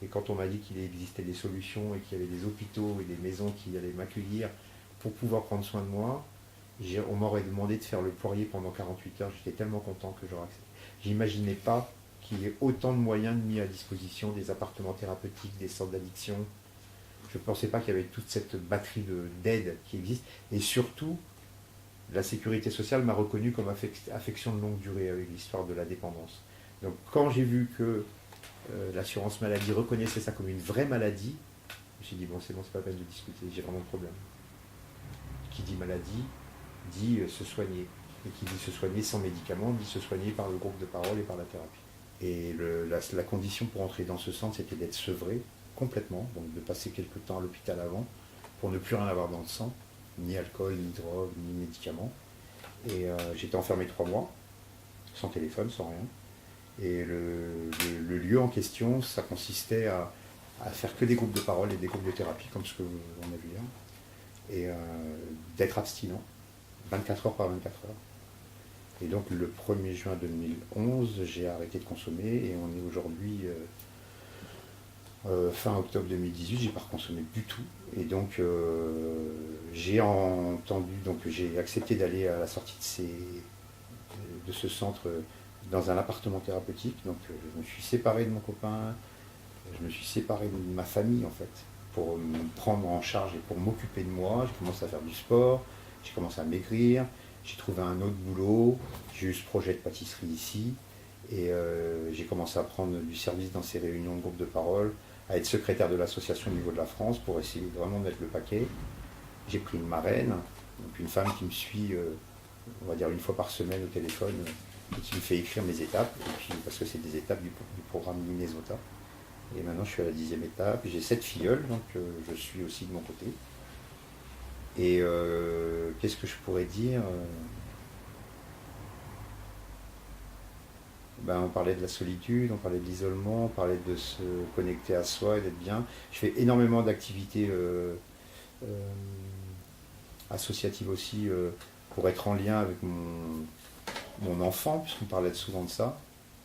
Et quand on m'a dit qu'il existait des solutions et qu'il y avait des hôpitaux et des maisons qui allaient m'accueillir pour pouvoir prendre soin de moi, on m'aurait demandé de faire le poirier pendant 48 heures. J'étais tellement content que j'aurais accepté. J'imaginais pas qu'il y ait autant de moyens mis à disposition, des appartements thérapeutiques, des centres d'addiction. Je ne pensais pas qu'il y avait toute cette batterie d'aide qui existe. Et surtout, la sécurité sociale m'a reconnu comme affection de longue durée avec l'histoire de la dépendance. Donc quand j'ai vu que l'assurance maladie reconnaissait ça comme une vraie maladie, je me suis dit, bon, c'est pas la peine de discuter, j'ai vraiment de problème. Qui dit maladie, dit se soigner. Et qui dit se soigner sans médicaments, dit se soigner par le groupe de parole et par la thérapie. Et la condition pour entrer dans ce centre, c'était d'être sevré complètement, donc de passer quelques temps à l'hôpital avant, pour ne plus rien avoir dans le sang, ni alcool, ni drogue, ni médicaments. Et j'étais enfermé 3 mois, sans téléphone, sans rien. Et le lieu en question, ça consistait à faire que des groupes de parole et des groupes de thérapie, comme ce qu'on a vu hier, et d'être abstinent, 24 heures par 24 heures. Et donc le 1er juin 2011, j'ai arrêté de consommer, et on est aujourd'hui fin octobre 2018, j'ai pas reconsommé du tout. Et donc j'ai accepté d'aller à la sortie de ce centre dans un appartement thérapeutique. Donc je me suis séparé de mon copain, je me suis séparé de ma famille en fait, pour me prendre en charge et pour m'occuper de moi. J'ai commencé à faire du sport, j'ai commencé à maigrir, j'ai trouvé un autre boulot, j'ai eu ce projet de pâtisserie ici, et j'ai commencé à prendre du service dans ces réunions de groupe de parole, à être secrétaire de l'association au niveau de la France pour essayer vraiment de mettre le paquet. J'ai pris une marraine, donc une femme qui me suit, on va dire une fois par semaine au téléphone, et qui me fait écrire mes étapes, et puis, parce que c'est des étapes du programme Minnesota. Et maintenant je suis à la 10e étape, j'ai 7 filleuls, donc je suis aussi de mon côté. Et qu'est-ce que je pourrais dire on parlait de la solitude, on parlait de l'isolement, on parlait de se connecter à soi et d'être bien. Je fais énormément d'activités associatives aussi pour être en lien avec mon enfant, puisqu'on parlait souvent de ça,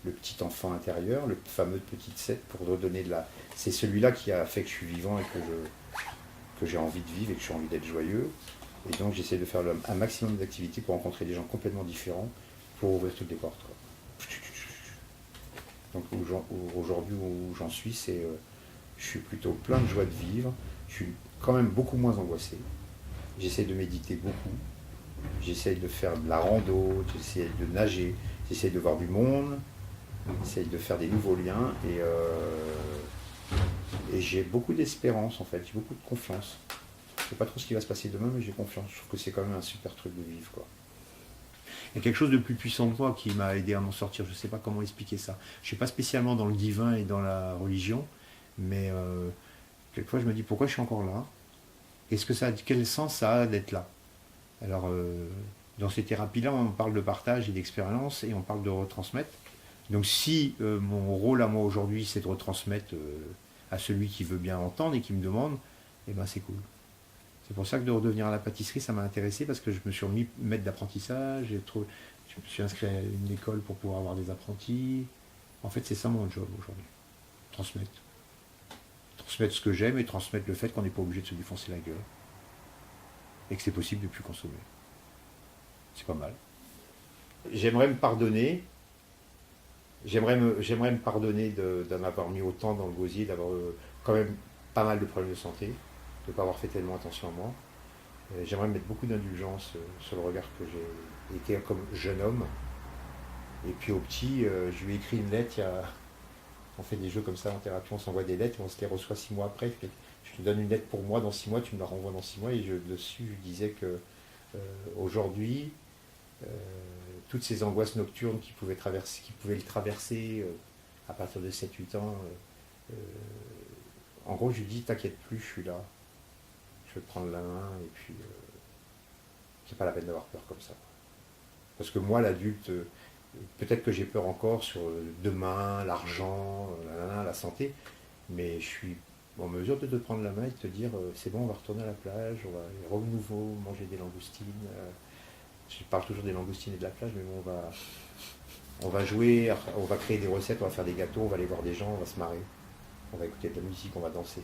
le petit enfant intérieur, le fameux petit 7, pour redonner de la... C'est celui-là qui a fait que je suis vivant et que j'ai envie de vivre et que j'ai envie d'être joyeux. Et donc j'essaie de faire un maximum d'activités pour rencontrer des gens complètement différents, pour ouvrir toutes les portes, quoi. Donc aujourd'hui où j'en suis, c'est je suis plutôt plein de joie de vivre, je suis quand même beaucoup moins angoissé, j'essaie de méditer beaucoup, j'essaie de faire de la rando, j'essaie de nager, j'essaie de voir du monde, j'essaie de faire des nouveaux liens, et j'ai beaucoup d'espérance en fait, j'ai beaucoup de confiance. Je ne sais pas trop ce qui va se passer demain, mais j'ai confiance, je trouve que c'est quand même un super truc de vivre, quoi. Il y a quelque chose de plus puissant que moi qui m'a aidé à m'en sortir. Je ne sais pas comment expliquer ça. Je ne suis pas spécialement dans le divin et dans la religion, mais quelquefois je me dis pourquoi je suis encore là. Quel sens ça a d'être là? Alors dans ces thérapies-là, on parle de partage et d'expérience et on parle de retransmettre. Donc si mon rôle à moi aujourd'hui, c'est de retransmettre à celui qui veut bien entendre et qui me demande, eh ben c'est cool. C'est pour ça que de redevenir à la pâtisserie, ça m'a intéressé parce que je me suis remis maître d'apprentissage, je me suis inscrit à une école pour pouvoir avoir des apprentis. En fait, c'est ça mon job aujourd'hui. Transmettre. Transmettre ce que j'aime et transmettre le fait qu'on n'est pas obligé de se défoncer la gueule. Et que c'est possible de ne plus consommer. C'est pas mal. J'aimerais me pardonner. J'aimerais me pardonner d'en avoir mis autant dans le gosier, d'avoir quand même pas mal de problèmes de santé, de ne pas avoir fait tellement attention à moi. J'aimerais mettre beaucoup d'indulgence sur le regard que j'ai été comme jeune homme. Et puis au petit, je lui ai écrit une lettre. On fait des jeux comme ça en thérapie, on s'envoie des lettres et on se les reçoit 6 mois après. Je te donne une lettre pour moi dans 6 mois, tu me la renvoies dans 6 mois. Et dessus, je disais que aujourd'hui, toutes ces angoisses nocturnes qui pouvaient le traverser à partir de 7-8 ans, en gros, je lui dis t'inquiète plus, je suis là. Je vais te prendre la main et puis c'est pas la peine d'avoir peur comme ça. Parce que moi, l'adulte, peut-être que j'ai peur encore sur demain, l'argent, la santé, mais je suis en mesure de te prendre la main et de te dire c'est bon, on va retourner à la plage, on va aller de nouveau manger des langoustines. Je parle toujours des langoustines et de la plage, mais bon, on va jouer, on va créer des recettes, on va faire des gâteaux, on va aller voir des gens, on va se marrer. On va écouter de la musique, on va danser.